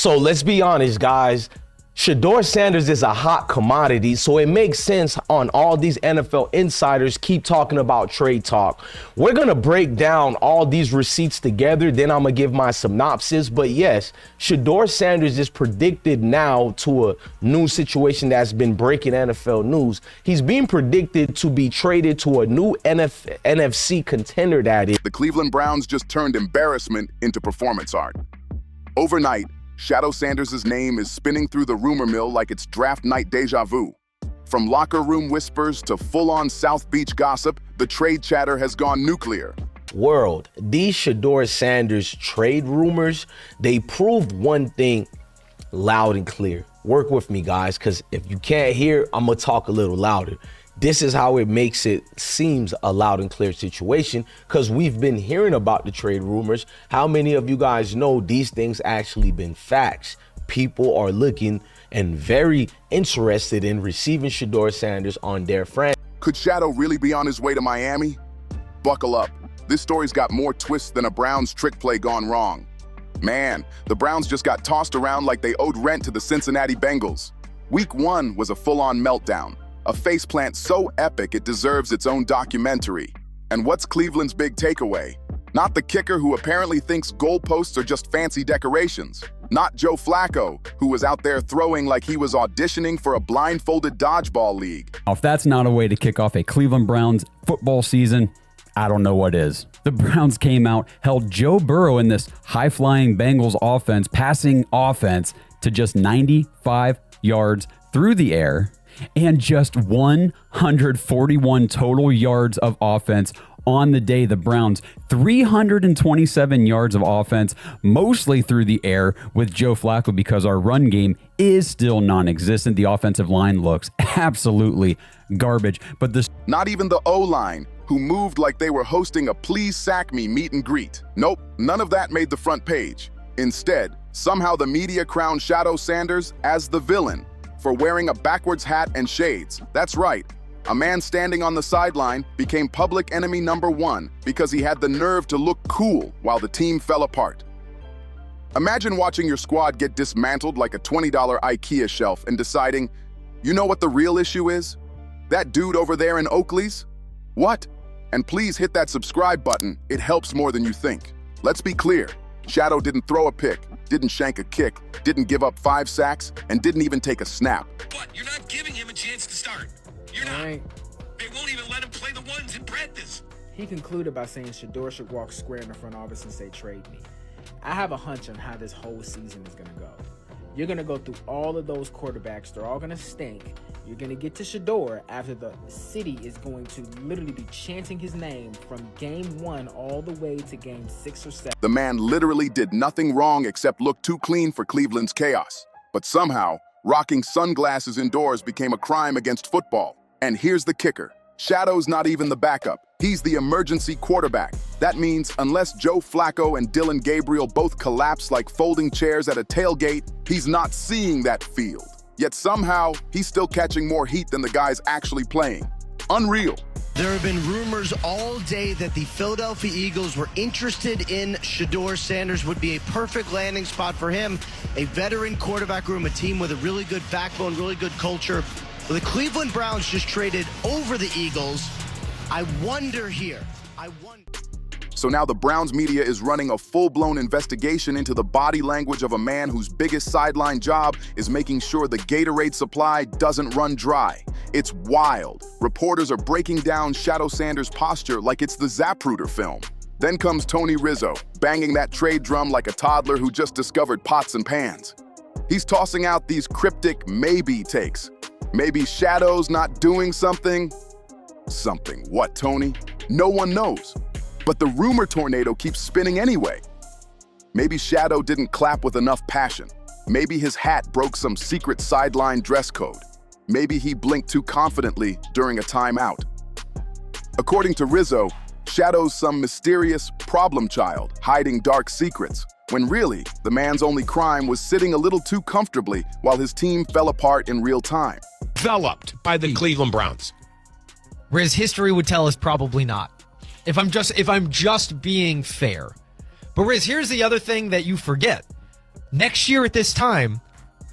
So let's be honest, guys. Shedeur Sanders is a hot commodity, so it makes sense on all these NFL insiders keep talking about trade talk. We're going to break down all these receipts together, then I'm going to give my synopsis. But yes, Shedeur Sanders is predicted now to a new situation that's been breaking NFL news. He's being predicted to be traded to a new NFC contender, that is. The Cleveland Browns just turned embarrassment into performance art. Overnight, Shador Sanders' name is spinning through the rumor mill like it's draft night deja vu. From locker room whispers to full-on South Beach gossip, the trade chatter has gone nuclear. World, these Shedeur Sanders trade rumors, they proved one thing loud and clear. Work with me, guys, because if you can't hear, I'm going to talk a little louder. This is how it makes it seems a loud and clear situation, because we've been hearing about the trade rumors. How many of you guys know these things actually been facts? People are looking and very interested in receiving Shedeur Sanders on their franchise. Could Shadow really be on his way to Miami? Buckle up. This story's got more twists than a Browns trick play gone wrong. Man, the Browns just got tossed around like they owed rent to the Cincinnati Bengals. Week 1 was a full-on meltdown. A faceplant so epic it deserves its own documentary. And what's Cleveland's big takeaway? Not the kicker who apparently thinks goalposts are just fancy decorations. Not Joe Flacco, who was out there throwing like he was auditioning for a blindfolded dodgeball league. If that's not a way to kick off a Cleveland Browns football season, I don't know what is. The Browns came out, held Joe Burrow in this high-flying Bengals offense, passing offense, to just 95 yards through the air, and just 141 total yards of offense on the day. The Browns 327 yards of offense, mostly through the air with Joe Flacco, because our run game is still non-existent. The offensive line looks absolutely garbage. But this, not even the O-line, who moved like they were hosting a please sack me meet and greet. Nope, none of that made the front page. Instead, somehow the media crowned Shador Sanders as the villain for wearing a backwards hat and shades. That's right. A man standing on the sideline became public enemy number 1 because he had the nerve to look cool while the team fell apart. Imagine watching your squad get dismantled like a $20 IKEA shelf and deciding, you know what the real issue is? That dude over there in Oakley's? What? And please hit that subscribe button. It helps more than you think. Let's be clear. Shadow didn't throw a pick, didn't shank a kick, didn't give up 5 sacks, and didn't even take a snap. But you're not giving him a chance to start. You're not. Right. They won't even let him play the ones in practice. He concluded by saying Shedeur should walk square in the front office and say, trade me. I have a hunch on how this whole season is going to go. You're going to go through all of those quarterbacks. They're all going to stink. You're going to get to Shedeur after the city is going to literally be chanting his name from game 1 all the way to game 6 or 7. The man literally did nothing wrong except look too clean for Cleveland's chaos. But somehow, rocking sunglasses indoors became a crime against football. And here's the kicker. Shadow's not even the backup. He's the emergency quarterback. That means unless Joe Flacco and Dylan Gabriel both collapse like folding chairs at a tailgate, he's not seeing that field. Yet somehow, he's still catching more heat than the guys actually playing. Unreal. There have been rumors all day that the Philadelphia Eagles were interested in Shedeur Sanders, would be a perfect landing spot for him. A veteran quarterback room, a team with a really good backbone, really good culture. Well, the Cleveland Browns just traded over the Eagles. I wonder here. So now the Browns media is running a full-blown investigation into the body language of a man whose biggest sideline job is making sure the Gatorade supply doesn't run dry. It's wild. Reporters are breaking down Shador Sanders' posture like it's the Zapruder film. Then comes Tony Rizzo, banging that trade drum like a toddler who just discovered pots and pans. He's tossing out these cryptic maybe takes. Maybe Shadow's not doing something? Something. What, Tony? No one knows. But the rumor tornado keeps spinning anyway. Maybe Shadow didn't clap with enough passion. Maybe his hat broke some secret sideline dress code. Maybe he blinked too confidently during a timeout. According to Rizzo, Shadow's some mysterious problem child hiding dark secrets, when really, the man's only crime was sitting a little too comfortably while his team fell apart in real time. Developed by the Cleveland Browns. Riz, history would tell us probably not. If I'm just being fair. But Riz, here's the other thing that you forget. next year at this time,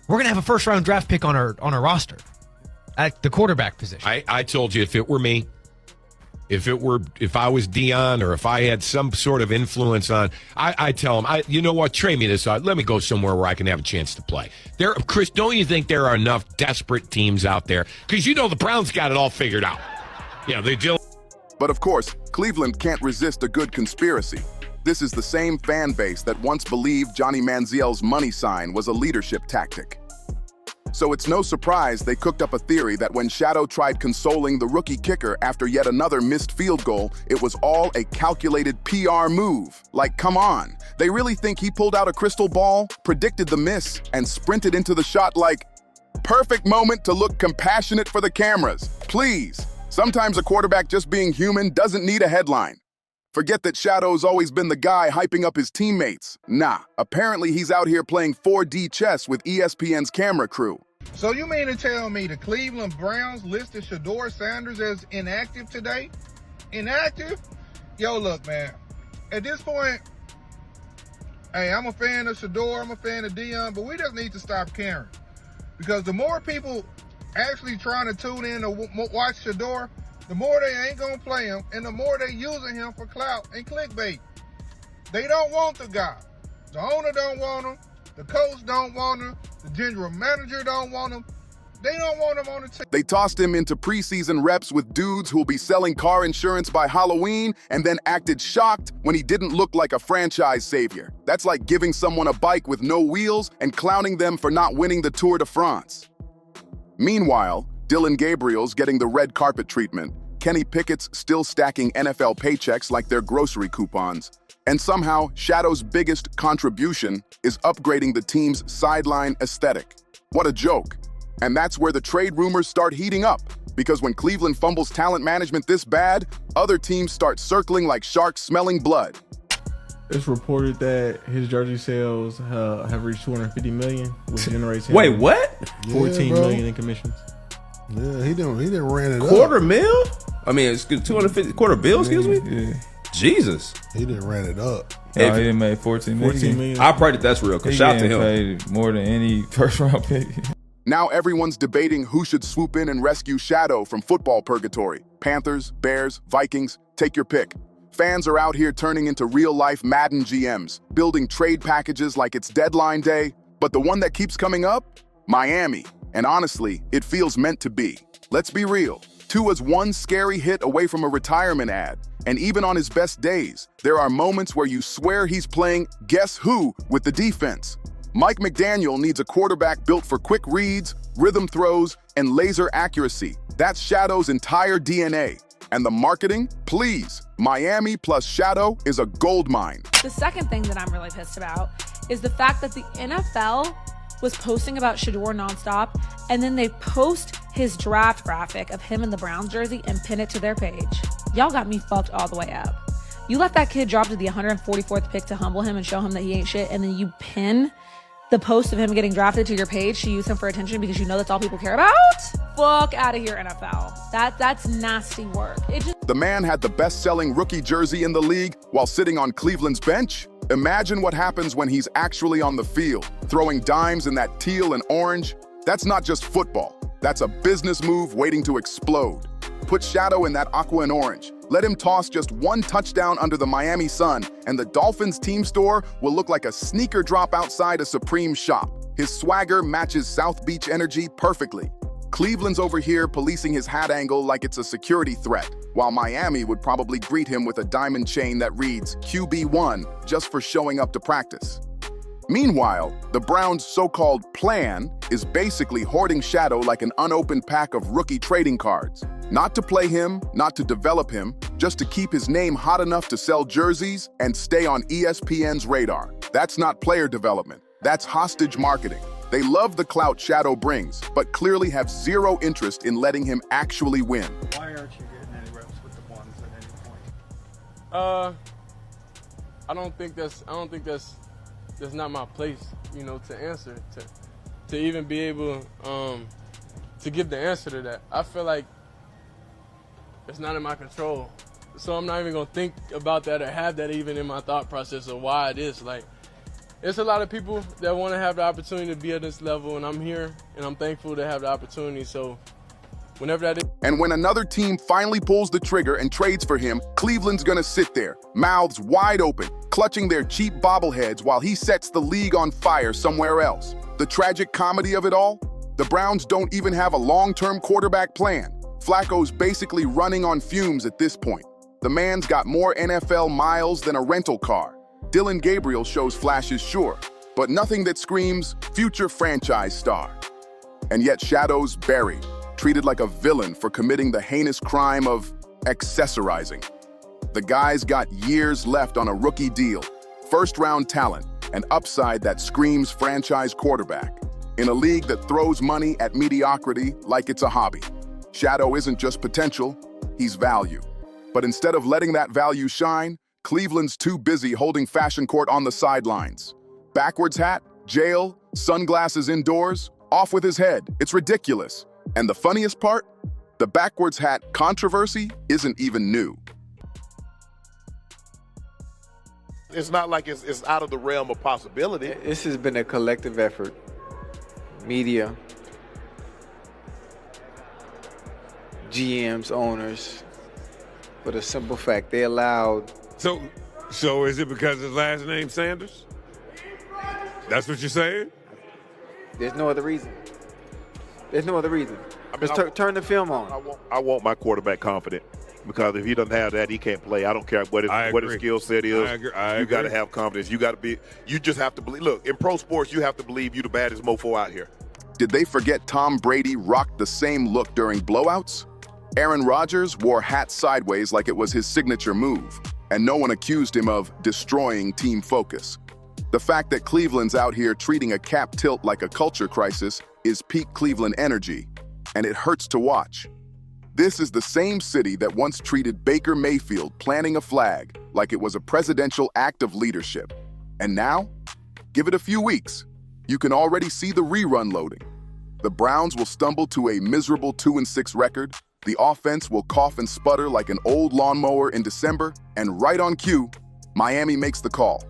we're going to have a first-round draft pick on our roster at the quarterback position. I told you, if it were me, if I was Deion, or if I had some sort of influence on, I tell him, you know what, trade me this out. Let me go somewhere where I can have a chance to play. Chris, don't you think there are enough desperate teams out there? Because you know the Browns got it all figured out. Yeah, they do. But of course, Cleveland can't resist a good conspiracy. This is the same fan base that once believed Johnny Manziel's money sign was a leadership tactic. So it's no surprise they cooked up a theory that when Shador tried consoling the rookie kicker after yet another missed field goal, it was all a calculated PR move. Like, come on. They really think he pulled out a crystal ball, predicted the miss, and sprinted into the shot like, perfect moment to look compassionate for the cameras. Please. Sometimes a quarterback just being human doesn't need a headline. Forget that Shadow's always been the guy hyping up his teammates. Nah, apparently he's out here playing 4D chess with ESPN's camera crew. So you mean to tell me the Cleveland Browns listed Shedeur Sanders as inactive today? Inactive? Yo, look, man. At this point, hey, I'm a fan of Shedeur, I'm a fan of Deion, but we just need to stop caring. Because the more people actually trying to tune in to watch Shedeur, the more they ain't gonna play him, and the more they using him for clout and clickbait. They don't want the guy. The owner don't want him. The coach don't want him. The general manager don't want him. They don't want him on the team. They tossed him into preseason reps with dudes who'll be selling car insurance by Halloween and then acted shocked when he didn't look like a franchise savior. That's like giving someone a bike with no wheels and clowning them for not winning the Tour de France. Meanwhile, Dylan Gabriel's getting the red carpet treatment. Kenny Pickett's still stacking N.F.L. paychecks like they're grocery coupons. And somehow, Shadow's biggest contribution is upgrading the team's sideline aesthetic. What a joke. And that's where the trade rumors start heating up, because when Cleveland fumbles talent management this bad, other teams start circling like sharks smelling blood. It's reported that his jersey sales have reached 250 million, which generates him Wait, what? 14 million in commissions. Yeah, he didn't ran it Quarter up. mil? I mean, it's 250 quarter bill. Excuse me. Yeah. Jesus. He didn't ran it up. No, he didn't make 14 million. I pray that that's real. Cause He shout to getting him. paid more than any first round pick. Now everyone's debating who should swoop in and rescue Shadow from football purgatory. Panthers, Bears, Vikings, take your pick. Fans are out here turning into real-life Madden GMs, building trade packages like it's deadline day. But the one that keeps coming up? Miami. And honestly, it feels meant to be. Let's be real. Tua's one scary hit away from a retirement ad. And even on his best days, there are moments where you swear he's playing guess who with the defense. Mike McDaniel needs a quarterback built for quick reads, rhythm throws, and laser accuracy. That's Shadow's entire DNA. And the marketing? Please. Miami plus Shadow is a gold mine. The second thing that I'm really pissed about is the fact that the NFL was posting about Shedeur nonstop, and then they post his draft graphic of him in the Browns jersey and pin it to their page. Y'all got me fucked all the way up. You let that kid drop to the 144th pick to humble him and show him that he ain't shit, and then you pin the post of him getting drafted to your page to use him for attention because you know that's all people care about? Fuck out of here, NFL. That's nasty work. The man had the best-selling rookie jersey in the league while sitting on Cleveland's bench. Imagine what happens when he's actually on the field, throwing dimes in that teal and orange. That's not just football. That's a business move waiting to explode. Put Shadow in that aqua and orange. Let him toss just one touchdown under the Miami sun, and the Dolphins team store will look like a sneaker drop outside a Supreme shop. His swagger matches South Beach energy perfectly. Cleveland's over here policing his hat angle like it's a security threat, while Miami would probably greet him with a diamond chain that reads QB1 just for showing up to practice. Meanwhile, the Browns' so-called plan is basically hoarding Shadow like an unopened pack of rookie trading cards. Not to play him, not to develop him, just to keep his name hot enough to sell jerseys and stay on ESPN's radar. That's not player development. That's hostage marketing. They love the clout Shadow brings, but clearly have zero interest in letting him actually win. Why aren't you getting any reps with the ones at any point? I don't think that's not my place, to answer, to even be able to give the answer to that. I feel like it's not in my control. So I'm not even gonna think about that or have that even in my thought process of why it is. Like, it's a lot of people that want to have the opportunity to be at this level, and I'm here, and I'm thankful to have the opportunity. So whenever that is. And when another team finally pulls the trigger and trades for him, Cleveland's gonna sit there, mouths wide open, clutching their cheap bobbleheads while he sets the league on fire somewhere else. The tragic comedy of it all? The Browns don't even have a long-term quarterback plan. Flacco's basically running on fumes at this point. The man's got more NFL miles than a rental car. Dylan Gabriel shows flashes, sure, but nothing that screams future franchise star. And yet Shadow's buried, treated like a villain for committing the heinous crime of accessorizing. The guy's got years left on a rookie deal, first-round talent, and upside that screams franchise quarterback. In a league that throws money at mediocrity like it's a hobby, Shadow isn't just potential, he's value. But instead of letting that value shine, Cleveland's too busy holding fashion court on the sidelines. Backwards hat, jail, sunglasses indoors, off with his head. It's ridiculous. And the funniest part? The backwards hat controversy isn't even new. It's not like it's out of the realm of possibility. This has been a collective effort. Media, GMs, owners, for the simple fact they allowed. So is it because his last name Sanders? That's what you're saying? There's no other reason. There's no other reason. Just turn the film on. I want my quarterback confident, because if he doesn't have that, he can't play. I don't care what his skill set is. You got to have confidence. You just have to believe. Look, in pro sports, you have to believe you the baddest mofo out here. Did they forget Tom Brady rocked the same look during blowouts? Aaron Rodgers wore hats sideways like it was his signature move, and no one accused him of destroying team focus. The fact that Cleveland's out here treating a cap tilt like a culture crisis is peak Cleveland energy, and it hurts to watch. This is the same city that once treated Baker Mayfield planting a flag like it was a presidential act of leadership. And now, give it a few weeks, you can already see the rerun loading. The Browns will stumble to a miserable 2-6 record, the offense will cough and sputter like an old lawnmower in December, and right on cue, Miami makes the call.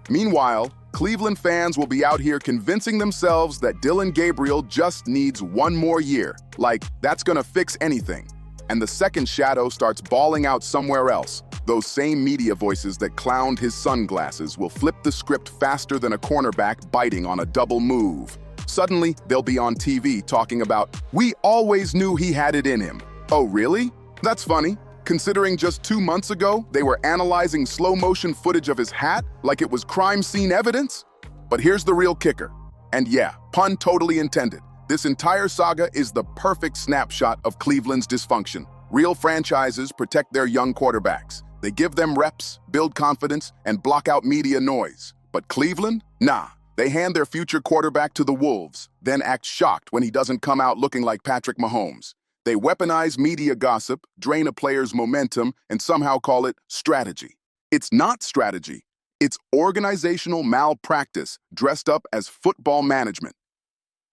Meanwhile, Cleveland fans will be out here convincing themselves that Dylan Gabriel just needs one more year, like that's gonna fix anything. And the second Shadow starts bawling out somewhere else, those same media voices that clowned his sunglasses will flip the script faster than a cornerback biting on a double move. Suddenly, they'll be on TV talking about, "We always knew he had it in him." Oh, really? That's funny, considering just 2 months ago, they were analyzing slow-motion footage of his hat like it was crime scene evidence? But here's the real kicker. And yeah, pun totally intended. This entire saga is the perfect snapshot of Cleveland's dysfunction. Real franchises protect their young quarterbacks. They give them reps, build confidence, and block out media noise. But Cleveland? Nah. They hand their future quarterback to the Wolves, then act shocked when he doesn't come out looking like Patrick Mahomes. They weaponize media gossip, drain a player's momentum, and somehow call it strategy. It's not strategy. It's organizational malpractice dressed up as football management.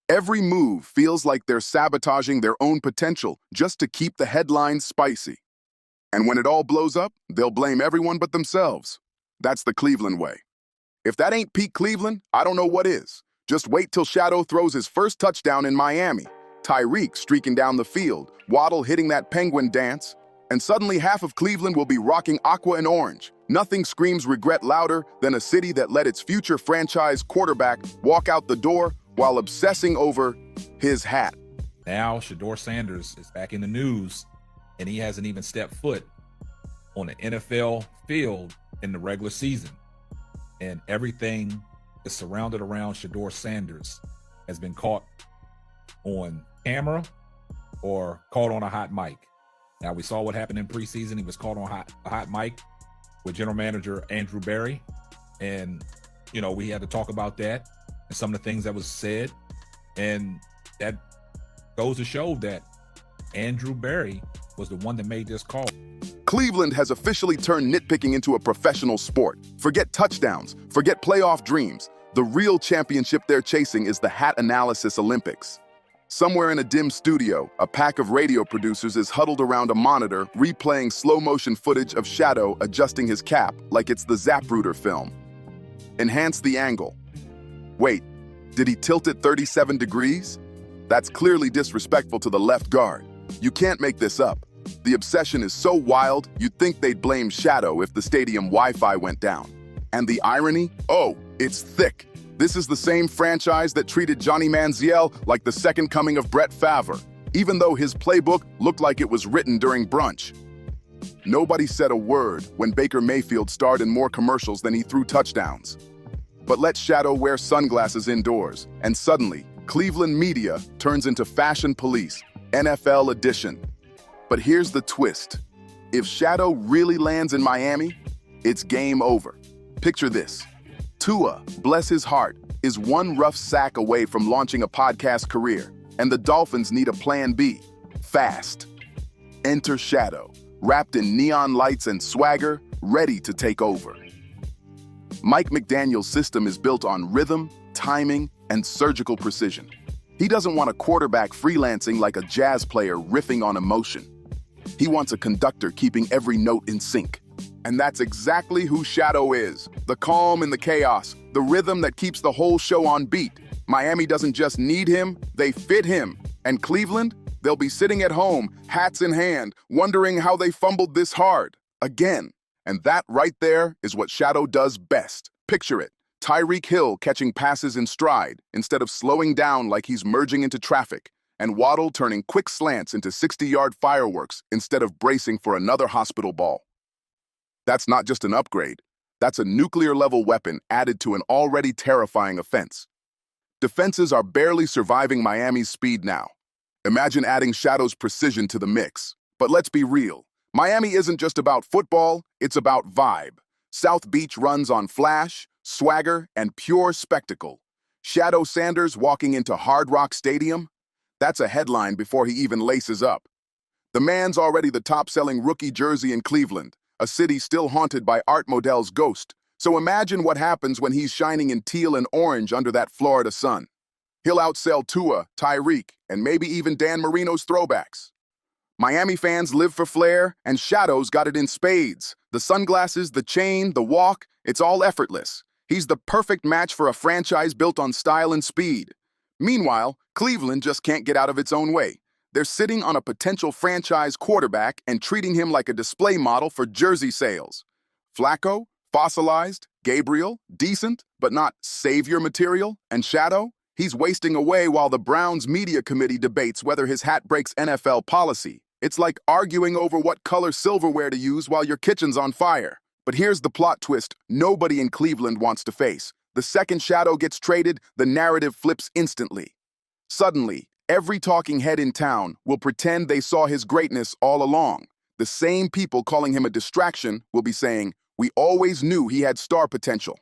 Every move feels like they're sabotaging their own potential just to keep the headlines spicy. And when it all blows up, they'll blame everyone but themselves. That's the Cleveland way. If that ain't peak Cleveland, I don't know what is. Just wait till Shadow throws his first touchdown in Miami. Tyreek streaking down the field, Waddle hitting that penguin dance, and suddenly half of Cleveland will be rocking aqua and orange. Nothing screams regret louder than a city that let its future franchise quarterback walk out the door while obsessing over his hat. Now Shedeur Sanders is back in the news, and he hasn't even stepped foot on an NFL field in the regular season. And everything is surrounded around Shedeur Sanders has been caught on camera or caught on a hot mic. Now, we saw what happened in preseason. He was caught on a hot mic with general manager Andrew Berry. And, you know, we had to talk about that and some of the things that was said. And that goes to show that Andrew Berry was the one that made this call. Cleveland has officially turned nitpicking into a professional sport. Forget touchdowns, forget playoff dreams. The real championship they're chasing is the Hat Analysis Olympics. Somewhere in a dim studio, a pack of radio producers is huddled around a monitor, replaying slow-motion footage of Shadow adjusting his cap like it's the Zapruder film. Enhance the angle. Wait, did he tilt it 37 degrees? That's clearly disrespectful to the left guard. You can't make this up. The obsession is so wild, you'd think they'd blame Shadow if the stadium Wi-Fi went down. And the irony? Oh, it's thick. This is the same franchise that treated Johnny Manziel like the second coming of Brett Favre, even though his playbook looked like it was written during brunch. Nobody said a word when Baker Mayfield starred in more commercials than he threw touchdowns. But let Shadow wear sunglasses indoors, and suddenly, Cleveland media turns into fashion police, N.F.L. edition. But here's the twist. If Shadow really lands in Miami, it's game over. Picture this. Tua, bless his heart, is one rough sack away from launching a podcast career, and the Dolphins need a plan B, fast. Enter Shadow, wrapped in neon lights and swagger, ready to take over. Mike McDaniel's system is built on rhythm, timing, and surgical precision. He doesn't want a quarterback freelancing like a jazz player riffing on emotion. He wants a conductor keeping every note in sync. And that's exactly who Shadow is. The calm in the chaos, the rhythm that keeps the whole show on beat. Miami doesn't just need him, they fit him. And Cleveland, they'll be sitting at home, hats in hand, wondering how they fumbled this hard. Again. And that right there is what Shadow does best. Picture it. Tyreek Hill catching passes in stride instead of slowing down like he's merging into traffic. And Waddle turning quick slants into 60-yard fireworks instead of bracing for another hospital ball. That's not just an upgrade. That's a nuclear-level weapon added to an already terrifying offense. Defenses are barely surviving Miami's speed now. Imagine adding Shadow's precision to the mix. But let's be real. Miami isn't just about football, it's about vibe. South Beach runs on flash, swagger, and pure spectacle. Shedeur Sanders walking into Hard Rock Stadium? That's a headline before he even laces up. The man's already the top-selling rookie jersey in Cleveland, a city still haunted by Art Modell's ghost. So imagine what happens when he's shining in teal and orange under that Florida sun. He'll outsell Tua, Tyreek, and maybe even Dan Marino's throwbacks. Miami fans live for flair, and Shadow's got it in spades. The sunglasses, the chain, the walk, it's all effortless. He's the perfect match for a franchise built on style and speed. Meanwhile, Cleveland just can't get out of its own way. They're sitting on a potential franchise quarterback and treating him like a display model for jersey sales. Flacco, fossilized, Gabriel, decent, but not savior material, and Shadow, he's wasting away while the Browns media committee debates whether his hat breaks N.F.L. policy. It's like arguing over what color silverware to use while your kitchen's on fire. But here's the plot twist nobody in Cleveland wants to face. The second Shadow gets traded, the narrative flips instantly. Suddenly, every talking head in town will pretend they saw his greatness all along. The same people calling him a distraction will be saying, "We always knew he had star potential."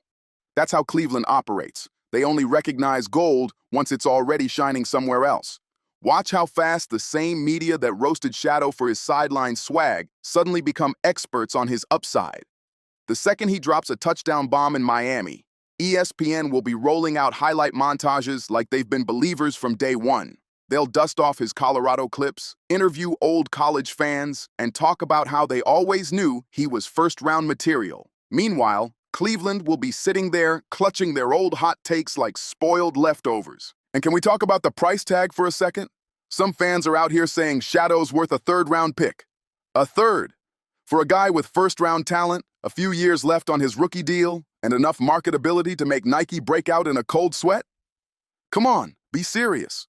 That's how Cleveland operates. They only recognize gold once it's already shining somewhere else. Watch how fast the same media that roasted Shadow for his sideline swag suddenly become experts on his upside. The second he drops a touchdown bomb in Miami, ESPN will be rolling out highlight montages like they've been believers from day one. They'll dust off his Colorado clips, interview old college fans, and talk about how they always knew he was first-round material. Meanwhile, Cleveland will be sitting there clutching their old hot takes like spoiled leftovers. And can we talk about the price tag for a second? Some fans are out here saying Shadow's worth a third-round pick. A third? For a guy with first-round talent, a few years left on his rookie deal, and enough marketability to make Nike break out in a cold sweat? Come on, be serious.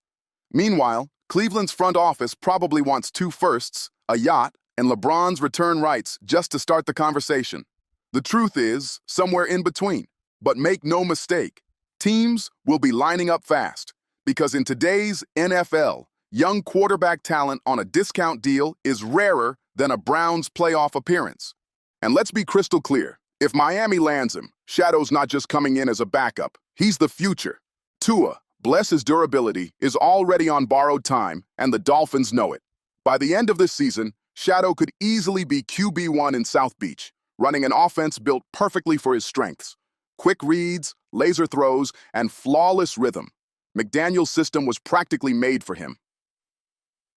Meanwhile, Cleveland's front office probably wants 2 firsts, a yacht, and LeBron's return rights just to start the conversation. The truth is somewhere in between. But make no mistake, teams will be lining up fast. Because in today's N.F.L., young quarterback talent on a discount deal is rarer than a Browns playoff appearance. And let's be crystal clear. If Miami lands him, Shadow's not just coming in as a backup. He's the future. Tua, bless his durability, is already on borrowed time, and the Dolphins know it. By the end of this season, Shadow could easily be QB1 in South Beach, running an offense built perfectly for his strengths. Quick reads, laser throws, and flawless rhythm. McDaniel's system was practically made for him.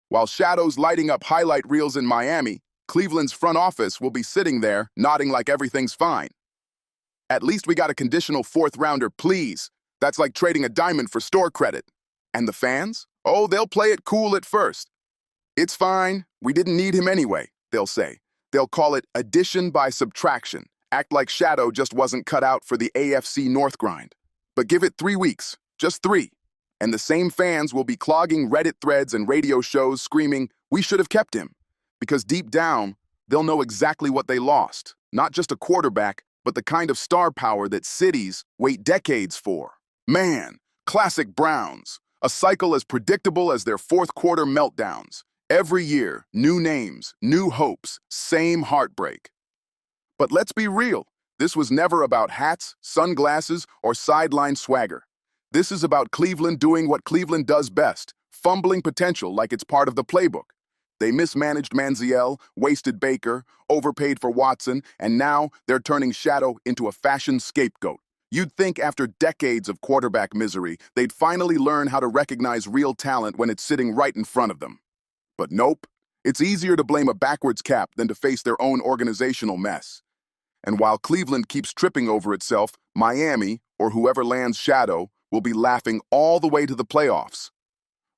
While Shadow's lighting up highlight reels in Miami, Cleveland's front office will be sitting there, nodding like everything's fine. At least we got a conditional fourth rounder, please. That's like trading a diamond for store credit. And the fans? Oh, they'll play it cool at first. It's fine. We didn't need him anyway, they'll say. They'll call it addition by subtraction. Act like Shadow just wasn't cut out for the AFC North grind. But give it 3 weeks, just 3. And the same fans will be clogging Reddit threads and radio shows screaming, we should have kept him. Because deep down, they'll know exactly what they lost. Not just a quarterback, but the kind of star power that cities wait decades for. Man, classic Browns. A cycle as predictable as their fourth quarter meltdowns. Every year, new names, new hopes, same heartbreak. But let's be real. This was never about hats, sunglasses, or sideline swagger. This is about Cleveland doing what Cleveland does best, fumbling potential like it's part of the playbook. They mismanaged Manziel, wasted Baker, overpaid for Watson, and now they're turning Shadow into a fashion scapegoat. You'd think after decades of quarterback misery, they'd finally learn how to recognize real talent when it's sitting right in front of them. But nope, it's easier to blame a backwards cap than to face their own organizational mess. And while Cleveland keeps tripping over itself, Miami, or whoever lands Shadow, will be laughing all the way to the playoffs.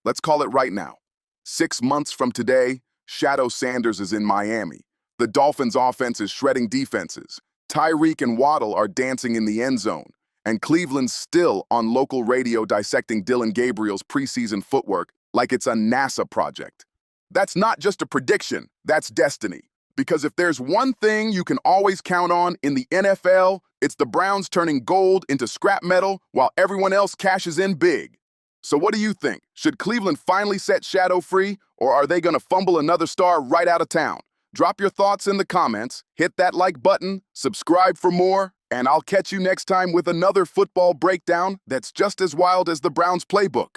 Let's call it right now. 6 months from today, Shedeur Sanders is in Miami. The Dolphins' offense is shredding defenses. Tyreek and Waddle are dancing in the end zone. And Cleveland's still on local radio dissecting Dylan Gabriel's preseason footwork like it's a NASA project. That's not just a prediction, that's destiny. Because if there's one thing you can always count on in the N.F.L., it's the Browns turning gold into scrap metal while everyone else cashes in big. So what do you think? Should Cleveland finally set Shadow free, or are they going to fumble another star right out of town? Drop your thoughts in the comments, hit that like button, subscribe for more, and I'll catch you next time with another football breakdown that's just as wild as the Browns playbook.